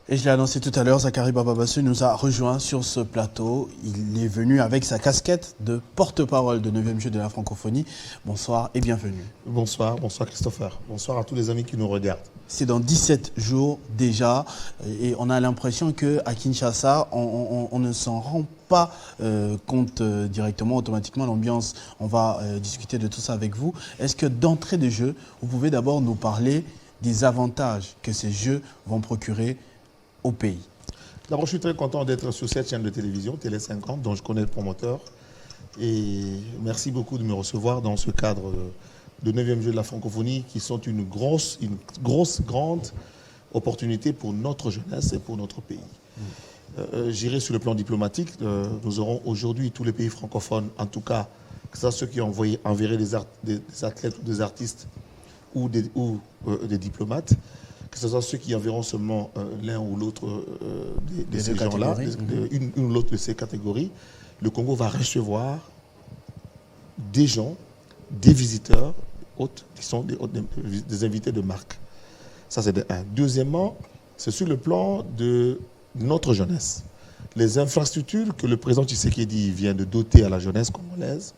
Et je l'ai annoncé tout à l'heure, Zachary Bababassou nous a rejoint sur ce plateau. Il est venu avec sa casquette de porte-parole de 9e jeu de la francophonie. Bonsoir et bienvenue. Bonsoir, bonsoir Christopher. Bonsoir à tous les amis qui nous regardent. C'est dans 17 jours déjà et on a l'impression qu'à Kinshasa, on ne s'en rend pas compte directement, automatiquement, l'ambiance. On va discuter de tout ça avec vous. Est-ce que d'entrée de jeu, vous pouvez d'abord nous parler des avantages que ces jeux vont procurer au pays? D'abord, je suis très content d'être sur cette chaîne de télévision, Télé 50, dont je connais le promoteur. Et merci beaucoup de me recevoir dans ce cadre de 9e jeu de la francophonie, qui sont une grande opportunité pour notre jeunesse et pour notre pays. J'irai sur le plan diplomatique. Nous aurons aujourd'hui tous les pays francophones, en tout cas, que ce soit ceux qui ont enverré des athlètes ou des artistes ou des diplomates, que ce soit ceux qui enverront seulement l'un ou l'autre de ces gens-là, une ou l'autre de ces catégories, le Congo va recevoir des gens, des visiteurs hôtes, qui sont des invités de marque. Ça, c'est de un. Deuxièmement, c'est sur le plan de notre jeunesse. Les infrastructures que le président Tshisekedi vient de doter à la jeunesse congolaise,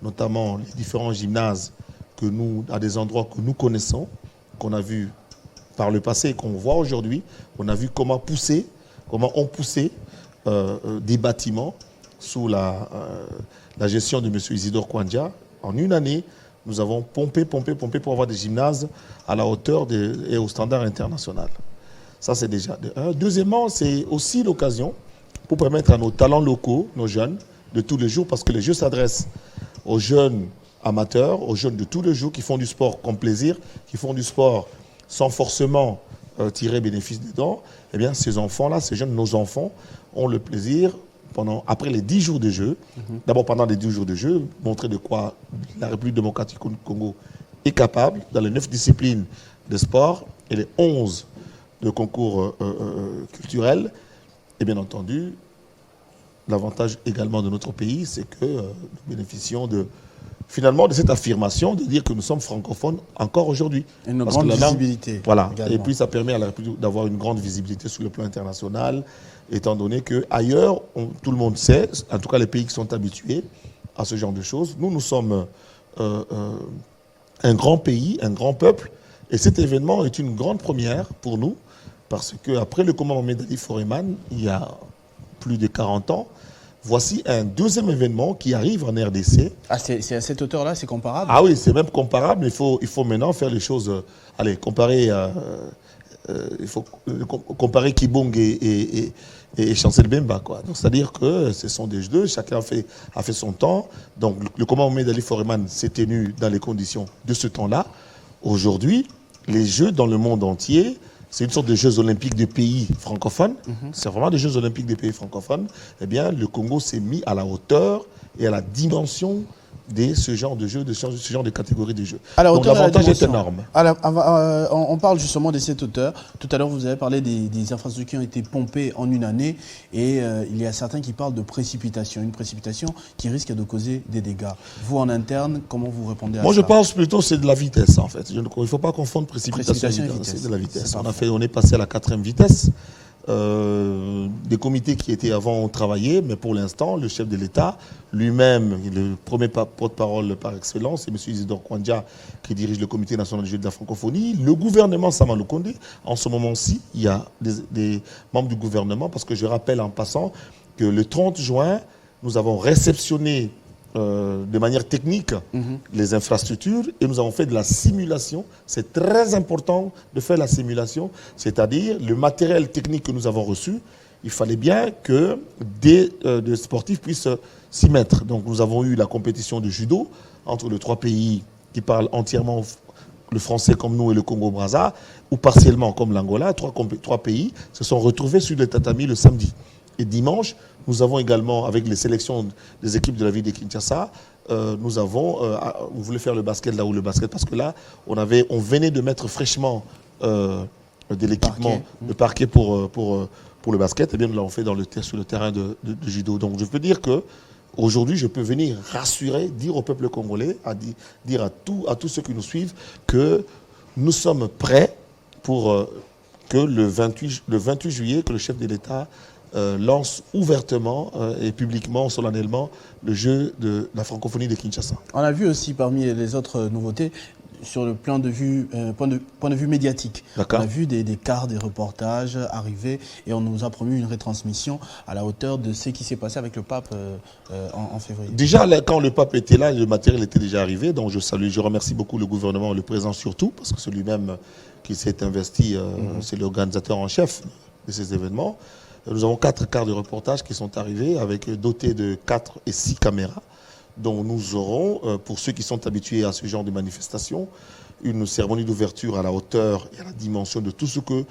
notamment les différents gymnases à des endroits que nous connaissons, qu'on a vus par le passé et qu'on voit aujourd'hui. On a vu comment ont poussé des bâtiments sous la gestion de M. Isidore Kouandia. En une année, nous avons pompé pour avoir des gymnases à la hauteur et au standard international. Ça, c'est déjà de un. Deuxièmement, c'est aussi l'occasion pour permettre à nos talents locaux, nos jeunes, de tous les jours, parce que les jeux s'adressent aux jeunes amateurs, aux jeunes de tous les jours qui font du sport comme plaisir, qui font du sport sans forcément tirer bénéfice dedans. Eh bien, ces enfants-là, ces jeunes, nos enfants, ont le plaisir, après les 10 jours de jeu, d'abord pendant les 10 jours de jeu, montrer de quoi la République démocratique du Congo est capable, dans les 9 disciplines de sport et les 11 de concours culturels. Et bien entendu, l'avantage également de notre pays, c'est que nous bénéficions finalement de cette affirmation de dire que nous sommes francophones encore aujourd'hui. Une grande visibilité. Voilà. Également. Et puis ça permet à la République d'avoir une grande visibilité sur le plan international, étant donné qu'ailleurs, tout le monde sait, en tout cas les pays qui sont habitués à ce genre de choses, nous sommes un grand pays, un grand peuple, et cet événement est une grande première pour nous, parce qu'après le combat Mohamed Ali Foreman, il y a plus de 40 ans, voici un deuxième événement qui arrive en RDC. Ah, c'est à cette hauteur-là, c'est comparable? Ah oui, c'est même comparable, mais il faut maintenant faire les choses. Comparer Kibong et Chancel Bemba, quoi. Donc, c'est-à-dire que ce sont des jeux, chacun a fait son temps. Donc, le combat Mohamed Ali Foreman s'est tenu dans les conditions de ce temps-là. Aujourd'hui, les jeux dans le monde entier, c'est une sorte de Jeux olympiques des pays francophones. C'est vraiment des Jeux olympiques des pays francophones. Eh bien, le Congo s'est mis à la hauteur et à la dimension de ce genre de jeux, de ce genre de catégorie de jeux. Donc l'avantage est énorme. On parle justement de cette hauteur. Tout à l'heure, vous avez parlé des infrastructures qui ont été pompées en une année. Et il y a certains qui parlent de précipitation. Une précipitation qui risque de causer des dégâts. Vous, en interne, comment vous répondez à ça? Moi, je pense plutôt que c'est de la vitesse, en fait. Il ne faut pas confondre précipitation et vitesse. C'est de la vitesse. On est passé à la 4e vitesse. Des comités qui étaient avant ont travaillé, mais pour l'instant, le chef de l'État, lui-même, le premier porte-parole par excellence, c'est M. Isidore Kouandia qui dirige le comité national des Jeux de la francophonie. Le gouvernement Sama Lukonde, en ce moment-ci, il y a des membres du gouvernement, parce que je rappelle en passant que le 30 juin, nous avons réceptionné de manière technique les infrastructures et nous avons fait de la simulation. C'est très important de faire la simulation, c'est-à-dire le matériel technique que nous avons reçu, il fallait bien que des sportifs puissent s'y mettre. Donc nous avons eu la compétition de judo entre les 3 pays qui parlent entièrement le français comme nous et le Congo-Brazza, ou partiellement comme l'Angola. 3 pays se sont retrouvés sur le tatami le samedi. Et dimanche, nous avons également, avec les sélections des équipes de la ville de Kinshasa, on voulait faire le basket là où le basket, parce que là, on venait de mettre fraîchement de l'équipement, de parquet pour le basket, et bien nous l'avons fait sur le terrain de judo. Donc je peux dire que aujourd'hui, je peux venir rassurer, dire au peuple congolais, dire à tous ceux qui nous suivent que nous sommes prêts pour que le 28 juillet, que le chef de l'État lance ouvertement et publiquement, solennellement, le jeu de la francophonie de Kinshasa. On a vu aussi parmi les autres nouveautés, sur le plan de vue, point de vue médiatique. On a vu des quarts, des reportages arriver et on nous a promis une retransmission à la hauteur de ce qui s'est passé avec le pape en février. Déjà, quand le pape était là, le matériel était déjà arrivé, donc je remercie beaucoup le gouvernement, le président surtout, parce que c'est lui-même qui s'est investi, c'est l'organisateur en chef de ces événements. Nous avons 4 quarts de reportage qui sont arrivés, dotés de 4 et 6 caméras, dont nous aurons, pour ceux qui sont habitués à ce genre de manifestation, une cérémonie d'ouverture à la hauteur et à la dimension de tout ce que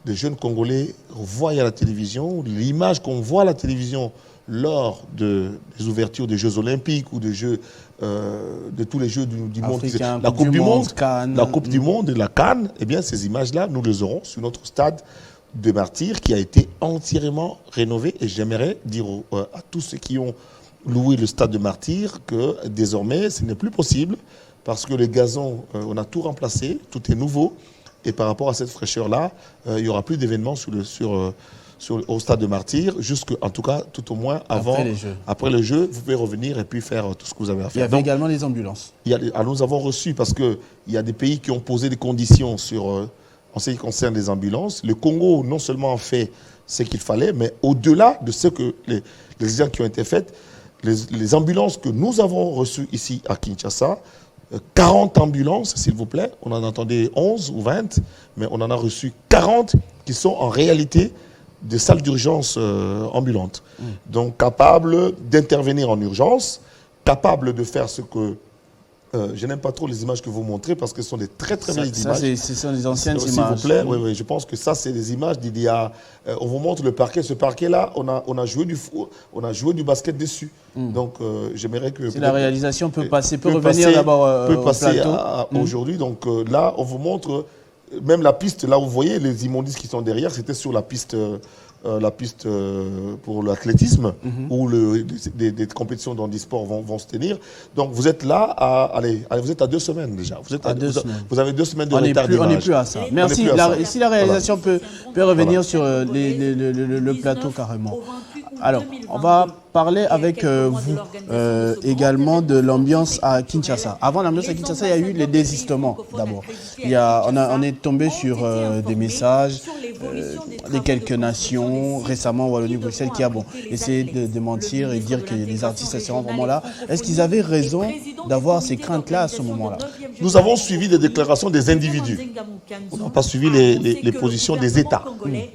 les jeunes Congolais voient à la télévision, l'image qu'on voit à la télévision lors des ouvertures des Jeux Olympiques ou des Jeux, de tous les Jeux du monde, la Coupe du Monde, la Coupe du Monde et la CAN, eh bien ces images-là, nous les aurons sur notre stade de Martyrs qui a été entièrement rénové. Et j'aimerais dire à tous ceux qui ont loué le stade de Martyrs que désormais ce n'est plus possible parce que le gazon, on a tout remplacé, tout est nouveau et par rapport à cette fraîcheur-là, il n'y aura plus d'événements au stade de Martyrs, en tout cas, tout au moins après les Jeux, vous pouvez revenir et puis faire tout ce que vous avez à faire. Il y avait également les ambulances. Nous avons reçu, parce qu'il y a des pays qui ont posé des conditions en ce qui concerne les ambulances. Le Congo, non seulement a fait ce qu'il fallait, mais au-delà de ce que les exigences qui ont été faites, les ambulances que nous avons reçues ici à Kinshasa, 40 ambulances, s'il vous plaît, on en attendait 11 ou 20, mais on en a reçu 40 qui sont en réalité des salles d'urgence ambulantes. Donc capables d'intervenir en urgence, capables de faire ce que... je n'aime pas trop les images que vous montrez parce que ce sont des très belles images. Ce sont les anciennes images. S'il vous plaît, oui, je pense que ça, c'est des images d'il y a... on vous montre le parquet. Ce parquet-là, on a joué du basket dessus. Donc, j'aimerais que... Si la réalisation peut revenir d'abord au plateau. Aujourd'hui, donc là, on vous montre... Même la piste, là, vous voyez les immondices qui sont derrière, c'était sur la piste pour l'athlétisme, où des compétitions dans des sports vont se tenir. Donc vous êtes là, vous êtes à 2 semaines déjà. Vous avez 2 semaines de retard d'image. On n'est plus à ça. Merci. Si la réalisation peut revenir sur le plateau carrément. Alors, on va parler avec vous également de l'ambiance à Kinshasa. Avant l'ambiance à Kinshasa, il y a eu les désistements d'abord. On est tombé sur des messages de quelques nations, récemment Wallonie-Bruxelles, qui a essayé de mentir et dire que les artistes seront vraiment là. Est-ce qu'ils avaient raison d'avoir ces craintes-là à ce moment-là? Nous avons suivi des déclarations des individus. On n'a pas suivi les positions des États.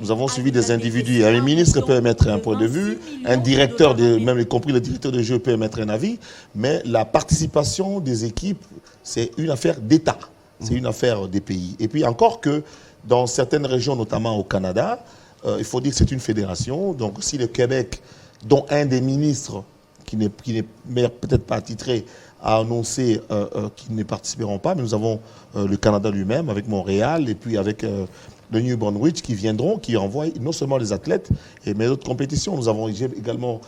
Nous avons suivi des individus. Un ministre peut émettre un point de vue, un directeur, même y compris le directeur de jeu, peut émettre un avis, mais la participation des équipes, c'est une affaire d'État. C'est une affaire des pays. Et puis encore que dans certaines régions, notamment au Canada, il faut dire que c'est une fédération. Donc si le Québec, dont un des ministres, qui n'est peut-être pas attitré, a annoncé qu'ils ne participeront pas, mais nous avons le Canada lui-même, avec Montréal, et puis avec le New Brunswick, qui viendront, qui envoient non seulement les athlètes, mais d'autres compétitions. Nous avons également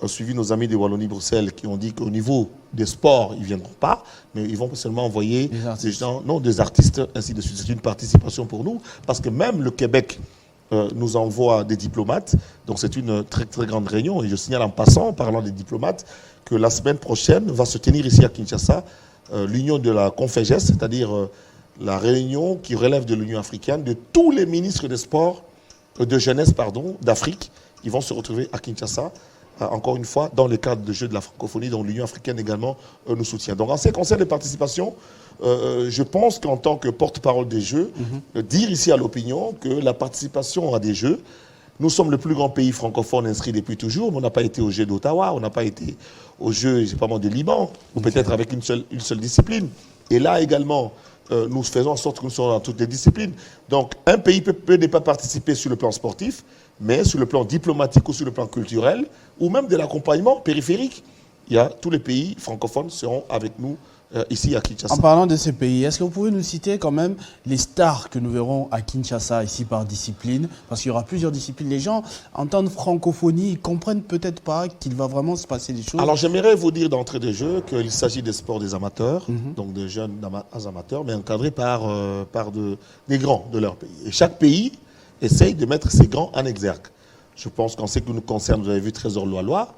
suivi nos amis de Wallonie-Bruxelles qui ont dit qu'au niveau des sports, ils ne viendront pas, mais ils vont seulement envoyer des artistes, ainsi de suite. C'est une participation pour nous, parce que même le Québec nous envoie des diplomates, donc c'est une très grande réunion. Et je signale en passant, en parlant des diplomates, que la semaine prochaine va se tenir ici à Kinshasa l'union de la Conféges, c'est-à-dire la réunion qui relève de l'Union africaine, de tous les ministres des sports, de jeunesse, d'Afrique, qui vont se retrouver à Kinshasa, encore une fois, dans le cadre de jeux de la francophonie, dont l'Union africaine également nous soutient. Donc en ce qui concerne les participations, je pense qu'en tant que porte-parole des Jeux, dire ici à l'opinion que la participation à des Jeux, nous sommes le plus grand pays francophone inscrit depuis toujours, mais on n'a pas été aux Jeux d'Ottawa, on n'a pas été aux Jeux, de Liban, ou peut-être avec une seule discipline. Et là également, nous faisons en sorte que nous soyons dans toutes les disciplines. Donc un pays peut ne pas participer sur le plan sportif, mais sur le plan diplomatique ou sur le plan culturel, ou même de l'accompagnement périphérique. Tous les pays francophones seront avec nous ici à Kinshasa. En parlant de ces pays, est-ce que vous pouvez nous citer quand même les stars que nous verrons à Kinshasa, ici par discipline? Parce qu'il y aura plusieurs disciplines. Les gens entendent francophonie, ils ne comprennent peut-être pas qu'il va vraiment se passer des choses. Alors j'aimerais vous dire d'entrée de jeu qu'il s'agit des sports des amateurs, donc des jeunes amateurs, mais encadrés par des grands de leur pays. Et chaque pays essaye de mettre ces grands en exergue. Je pense qu'en ce qui nous concerne, vous avez vu Trésor Loalois,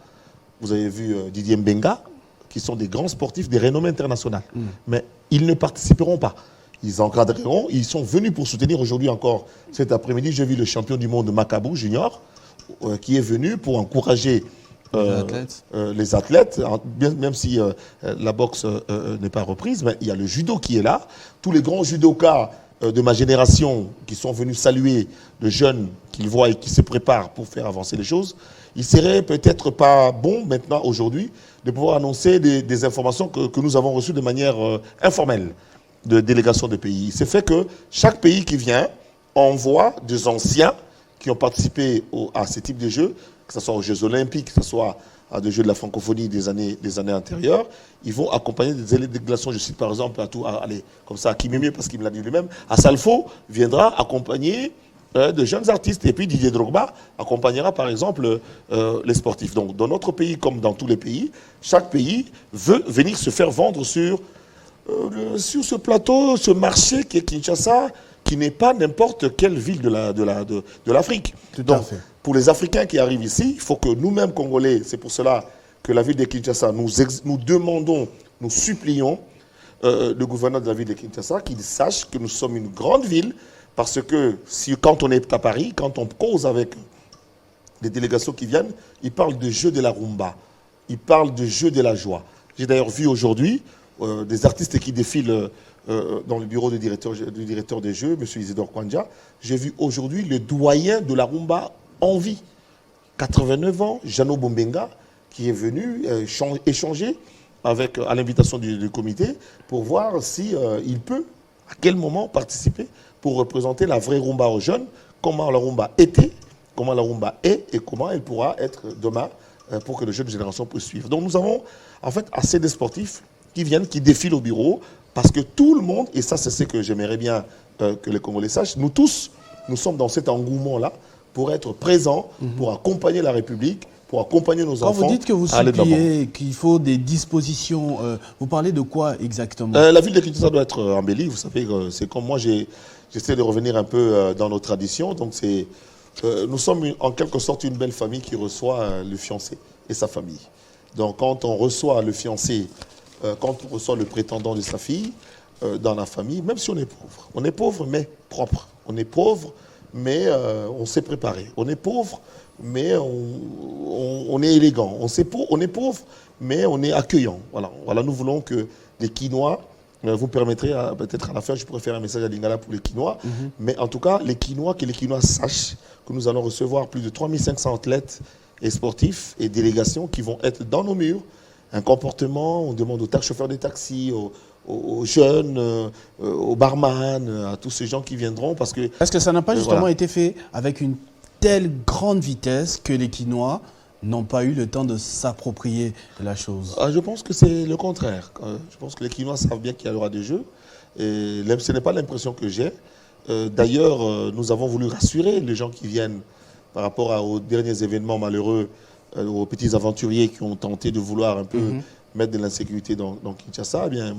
vous avez vu Didier Mbenga, qui sont des grands sportifs, des renommées internationales. Mais ils ne participeront pas. Ils encadreront, ils sont venus pour soutenir aujourd'hui encore. Cet après-midi, j'ai vu le champion du monde Macabou Junior, qui est venu pour encourager les athlètes, même si la boxe n'est pas reprise, mais il y a le judo qui est là. Tous les grands judokas de ma génération qui sont venus saluer de jeunes qu'ils voient et qui se préparent pour faire avancer les choses, il serait peut-être pas bon maintenant, aujourd'hui, de pouvoir annoncer des informations que nous avons reçues de manière informelle de délégations de pays. C'est fait que chaque pays qui vient envoie des anciens qui ont participé à ce type de jeux, que ce soit aux Jeux Olympiques, que ce soit à des Jeux de la francophonie des années antérieures. Ils vont accompagner des délégations. Je cite par exemple, comme ça, à Kimimi, parce qu'il me l'a dit lui-même, à Salfo viendra accompagner de jeunes artistes. Et puis Didier Drogba accompagnera par exemple les sportifs. Donc dans notre pays, comme dans tous les pays, chaque pays veut venir se faire vendre sur ce plateau, ce marché qui est Kinshasa, qui n'est pas n'importe quelle ville de l'Afrique. Donc, pour les Africains qui arrivent ici, il faut que nous-mêmes, Congolais, c'est pour cela que la ville de Kinshasa, nous demandons, nous supplions le gouverneur de la ville de Kinshasa qu'il sache que nous sommes une grande ville, parce que quand on est à Paris, quand on cause avec les délégations qui viennent, ils parlent de jeu de la rumba, ils parlent de jeu de la joie. J'ai d'ailleurs vu aujourd'hui des artistes qui défilent dans le bureau du directeur des Jeux, M. Isidore Kwanja. J'ai vu aujourd'hui le doyen de la rumba en vie, 89 ans, Jano Bombenga, qui est venu échanger à l'invitation du comité pour voir si il peut, à quel moment, participer pour représenter la vraie rumba aux jeunes, comment la rumba était, comment la rumba est et comment elle pourra être demain pour que les jeunes générations puissent suivre. Donc nous avons en fait assez de sportifs qui viennent, qui défilent au bureau, parce que tout le monde, et ça c'est ce que j'aimerais bien que les Congolais sachent, nous tous, nous sommes dans cet engouement-là pour être présents, pour accompagner la République, pour accompagner nos enfants. Quand vous dites que vous suppliez qu'il faut des dispositions, vous parlez de quoi exactement? La ville de Kinshasa doit être embellie, vous savez, c'est comme moi, j'essaie de revenir un peu dans nos traditions, donc nous sommes en quelque sorte une belle famille qui reçoit le fiancé et sa famille. Donc quand on reçoit le fiancé, quand on reçoit le prétendant de sa fille dans la famille, même si on est pauvre mais propre. On est pauvre, mais on s'est préparé. On est pauvre, mais on est élégant. On est pauvre, mais on est accueillant. Voilà, nous voulons que les Quinois, vous permettrez, peut-être à la fin, je pourrais faire un message à Lingala pour les Quinois, mais en tout cas, que les Quinois sachent que nous allons recevoir plus de 3500 athlètes et sportifs et délégations qui vont être dans nos murs. Un comportement, on demande aux chauffeurs de taxi, aux jeunes, aux barman, à tous ces gens qui viendront. Parce que ça n'a pas justement été fait avec une telle grande vitesse que les Quinois n'ont pas eu le temps de s'approprier la chose? Je pense que c'est le contraire. Je pense que les Quinois savent bien qu'il y aura des jeux. Et ce n'est pas l'impression que j'ai. D'ailleurs, nous avons voulu rassurer les gens qui viennent par rapport aux derniers événements malheureux, aux petits aventuriers qui ont tenté de vouloir un peu mettre de l'insécurité dans Kinshasa. Eh bien,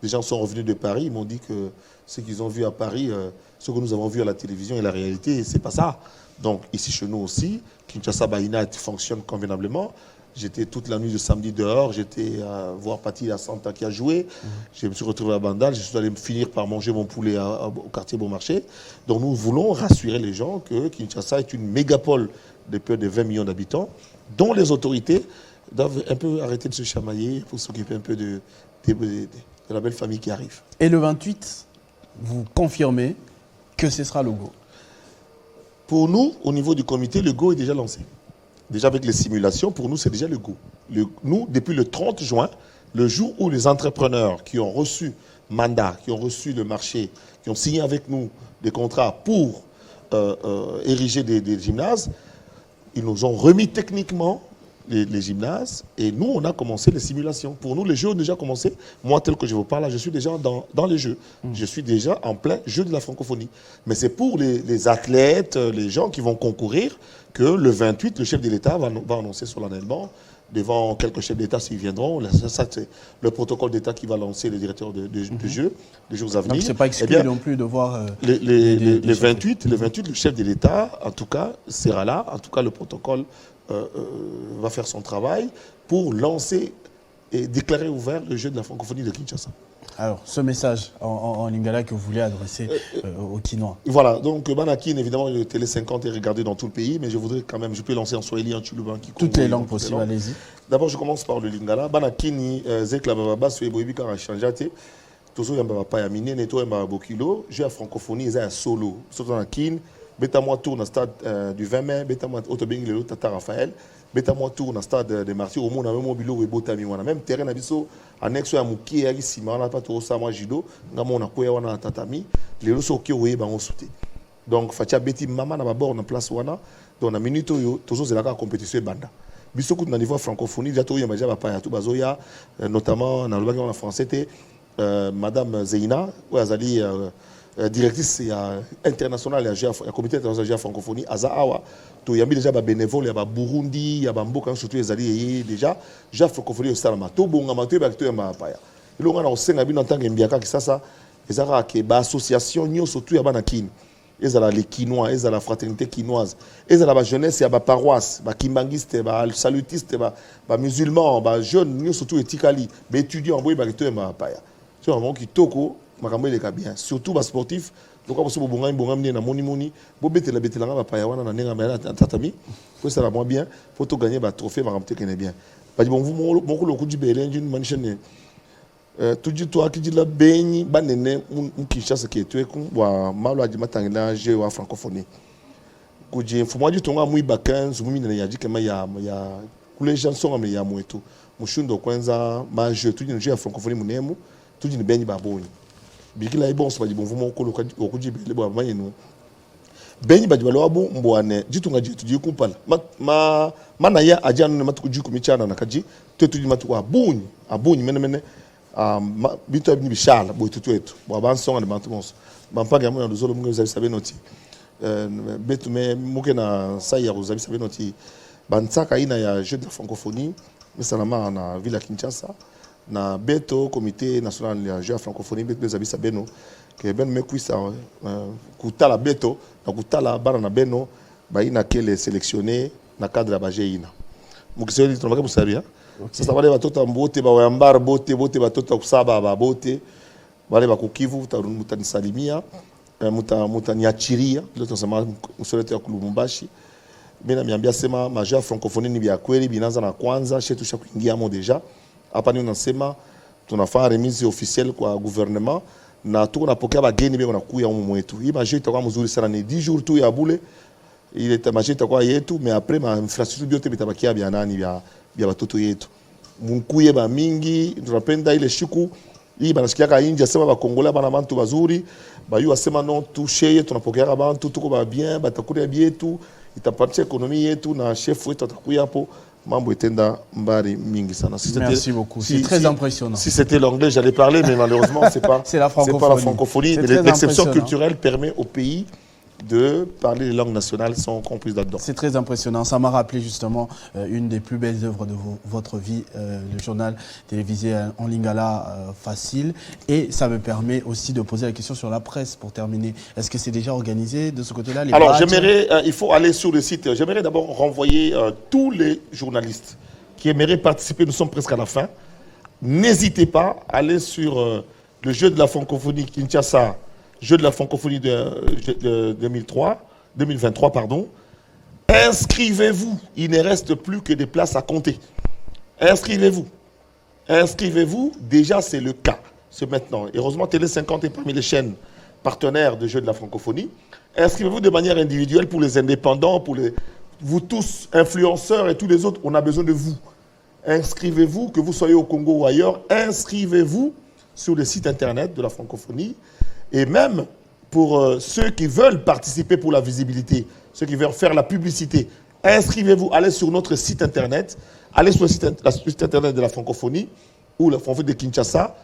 des gens sont revenus de Paris, ils m'ont dit que ce qu'ils ont vu à Paris, ce que nous avons vu à la télévision et la réalité, c'est pas ça. Donc ici chez nous aussi, Kinshasa Baïna fonctionne convenablement. J'étais toute la nuit de samedi dehors, j'étais voir Pati à Santa qui a joué. Je me suis retrouvé à Bandal, je suis allé finir par manger mon poulet au quartier Bon Marché. Donc nous voulons rassurer les gens que Kinshasa est une mégapole de peu de 20 millions d'habitants, dont les autorités doivent un peu arrêter de se chamailler pour s'occuper un peu de la belle famille qui arrive. Et le 28, vous confirmez que ce sera le go? Pour nous, au niveau du comité, le go est déjà lancé. Déjà avec les simulations, pour nous, c'est déjà le go. Nous, depuis le 30 juin, le jour où les entrepreneurs qui ont reçu mandat, qui ont reçu le marché, qui ont signé avec nous des contrats pour ériger des gymnases, ils nous ont remis techniquement les gymnases et nous, on a commencé les simulations. Pour nous, les jeux ont déjà commencé. Moi, tel que je vous parle, je suis déjà dans les jeux. Je suis déjà en plein jeu de la francophonie. Mais c'est pour les athlètes, les gens qui vont concourir, que le 28, le chef de l'État va annoncer solennellement devant quelques chefs d'État s'ils viendront. Ça, c'est le protocole d'État qui va lancer le directeur de jeu, des jours à venir. Donc, ce n'est pas exclu non plus de voir... les 28, le chef de l'État, en tout cas, sera là. En tout cas, le protocole va faire son travail pour lancer et déclarer ouvert le jeu de la francophonie de Kinshasa. Alors, ce message en lingala que vous voulez adresser aux Kinois. Voilà, donc Banakin, évidemment, le Télé 50 est regardé dans tout le pays, mais je voudrais quand même, je peux lancer en Swahili, en Tuluban, toutes les langues possibles, allez-y. D'abord, je commence par le lingala. Banakin, Zekla Bababa, Soeboibi, quand on a changé, toujours, il y a pas yamine, netto, il y a Bokilo, jeu à francophonie, il y a un solo. Surtout dans Kin, Beta-moi tour dans le stade du 20 mai, Beta-moi Otobing, le Tata Raphaël. Beta-moi tour dans le stade de Martyrs, au monde, on a même mobile, même terrain, annexe à Mouki, à Sima, on a pas trop ça, moi, Jido, on a quoi, on a tatami, les lots qui ont été sauté. Donc, Fatia Betty Maman, on a bord en place, on a, dans la minute, toujours, c'est la compétition banda. Bissoko, dans le niveau francophonie, déjà, il y a déjà pas tout bazoya, notamment, dans le bagage en français, c'était Madame Zeina, où elle a directrice internationale, il y a comité international de la francophonie, Azahawa. Il y a déjà des bénévoles, il y a des Burundi, il y a des Mboka, surtout les alliés déjà. La francophonie au Salama. Tout bon, on a tout un mapaya. Et là, on a aussi en tant que Mbiaka qui ça, ils ont des associations, surtout il y a des ils ont les Kinois, ils ont la fraternité kinoise, ils ont la jeunesse, il y a des paroisses, des kimbangistes, des salutistes, des musulmans, des jeunes, surtout les Tikali, des étudiants, ils ont tout un mapaya. C'est un moment qui toko. Bien. Surtout les sportifs, donc on peut bonga na moni bo betela nga pa yawana na nenga mela tatami ko ça la moins bien faut to gagner ba trophée ma ramte kene bien ba bon vous mon ko loku dibele une manchene tout dit toi qui dit la beni banene un Kinshasa qui est ko wa malo adi matangina je wa francophonie ko ji faut moi du tonga mui ba 15 mumi na yaji kema ya les gens sont mais ya mwetu mushundo kwanza ma je tout dit je francophonie munemu tout dit beni ba boni bikila ibon so ba bon vous mon ko loku dibele ba mayenu benyi bajibalo wabu mbwane jitunga jitu jikumpala mana ya ajanu ne matuku jiku michana na kaji tetu ji matuku abunyi mene bitu abini bishala boy tutu etu bo bansonga de bantumos bampanga mo ndozolo mungu zabi sabenoti betu me muke na saya ko zabi sabenoti bansaka ina ya jeu de la francophonie misalama na ville ya Kinshasa na beto comité national ya jeu de la francophonie betu zabi sabeno que ben me kuisa kutala beto na kutala bana na beno baina kele sélectionné na cadre ba jeina mukiseli tunabaka musabia sasa wale watoto mbote ba wambar bote watoto kusaba ba bote wale ba kukivu mutanisalimia mutaniachiria leo tunasema usolete ya Lubumbashi mimi niambia sema major francophonie ni bya kweli binaanza na kwanza shetu sha kuingia mo deja hapa ni unasema tunafanya remise officielle kwa gouvernement na tuko napokea bageni beko nakuya humu mwetu. Hii maji itakuwa mzuri sana, ni 10 jours tu ya bule. Ile maji itakuwa yetu, mais après ma infrastructure biote bitabakia bya nani bya watoto yetu. Munkuye ba mingi, tunapenda ile shiku. Hii banasikia inja sema ba Kongola bana bantu bazuri, ba yu asema non toucher, tunapokea bantu tuko ba bien, batakuria bietu, itapatia ekonomi yetu na chef wetu atakuya hapo. Mambo etenda mbari mingi sana. Merci beaucoup, c'est très impressionnant. Si c'était l'anglais, j'allais parler, mais malheureusement, c'est pas la francophonie. L'exception culturelle permet au pays de parler les langues nationales sans qu'on puisse là-dedans. C'est très impressionnant. Ça m'a rappelé justement une des plus belles œuvres de votre vie, le journal télévisé en lingala facile. Et ça me permet aussi de poser la question sur la presse pour terminer. Est-ce que c'est déjà organisé de ce côté-là? Alors, j'aimerais, il faut aller sur le site. J'aimerais d'abord renvoyer tous les journalistes qui aimeraient participer. Nous sommes presque à la fin. N'hésitez pas à aller sur le jeu de la francophonie Kinshasa. Jeu de la francophonie de 2023, pardon. Inscrivez-vous. Il ne reste plus que des places à compter. Inscrivez-vous. Inscrivez-vous. Déjà, c'est le cas. C'est maintenant. Heureusement, Télé 50 est parmi les chaînes partenaires de Jeu de la francophonie. Inscrivez-vous de manière individuelle pour les indépendants, pour vous tous, influenceurs et tous les autres. On a besoin de vous. Inscrivez-vous, que vous soyez au Congo ou ailleurs. Inscrivez-vous sur le site internet de la francophonie. Et même pour ceux qui veulent participer pour la visibilité, ceux qui veulent faire la publicité, inscrivez-vous, allez sur notre site internet, allez sur le site internet de la francophonie ou la francophonie de Kinshasa,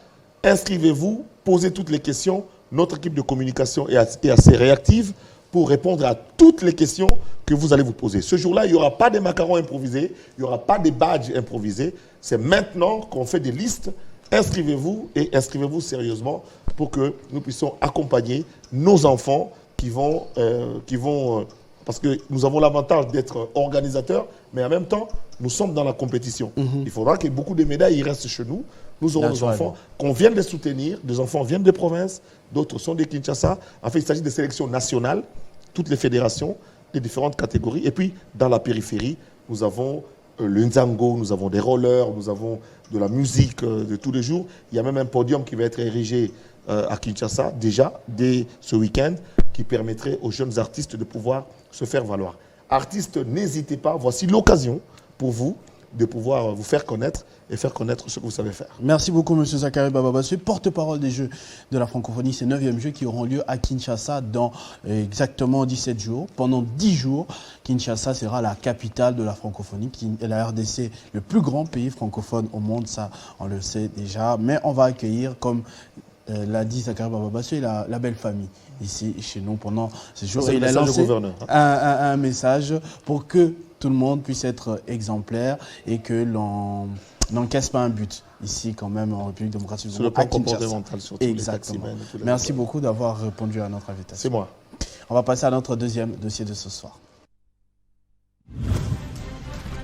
inscrivez-vous, posez toutes les questions. Notre équipe de communication est assez réactive pour répondre à toutes les questions que vous allez vous poser. Ce jour-là, il n'y aura pas de macarons improvisés, il n'y aura pas de badges improvisés. C'est maintenant qu'on fait des listes. Inscrivez-vous et inscrivez-vous sérieusement pour que nous puissions accompagner nos enfants qui vont parce que nous avons l'avantage d'être organisateurs, mais en même temps, nous sommes dans la compétition. Il faudra que beaucoup de médailles restent chez nous. Nous aurons nos enfants, qu'on vienne les soutenir. Des enfants viennent des provinces, d'autres sont des Kinshasa. En fait, il s'agit de sélections nationales, toutes les fédérations, les différentes catégories. Et puis, dans la périphérie, nous avons le Nzango, nous avons des rollers, nous avons de la musique de tous les jours. Il y a même un podium qui va être érigé à Kinshasa, déjà, dès ce week-end, qui permettrait aux jeunes artistes de pouvoir se faire valoir. Artistes, n'hésitez pas, voici l'occasion pour vous de pouvoir vous faire connaître et faire connaître ce que vous savez faire. Merci beaucoup, M. Zakari Bababassou, porte-parole des Jeux de la francophonie. Ces 9e Jeux qui auront lieu à Kinshasa dans exactement 17 jours. Pendant 10 jours, Kinshasa sera la capitale de la francophonie. La RDC, le plus grand pays francophone au monde, ça on le sait déjà. Mais on va accueillir, comme l'a dit Zakari Bababassou, la belle famille ici chez nous pendant ces jours. Et il a lancé un message pour que tout le monde puisse être exemplaire et que l'on n'encaisse pas un but ici quand même en République démocratique du Congo. Sur le plan comportemental surtout. Exactement. Merci beaucoup d'avoir répondu à notre invitation. C'est moi. On va passer à notre deuxième dossier de ce soir.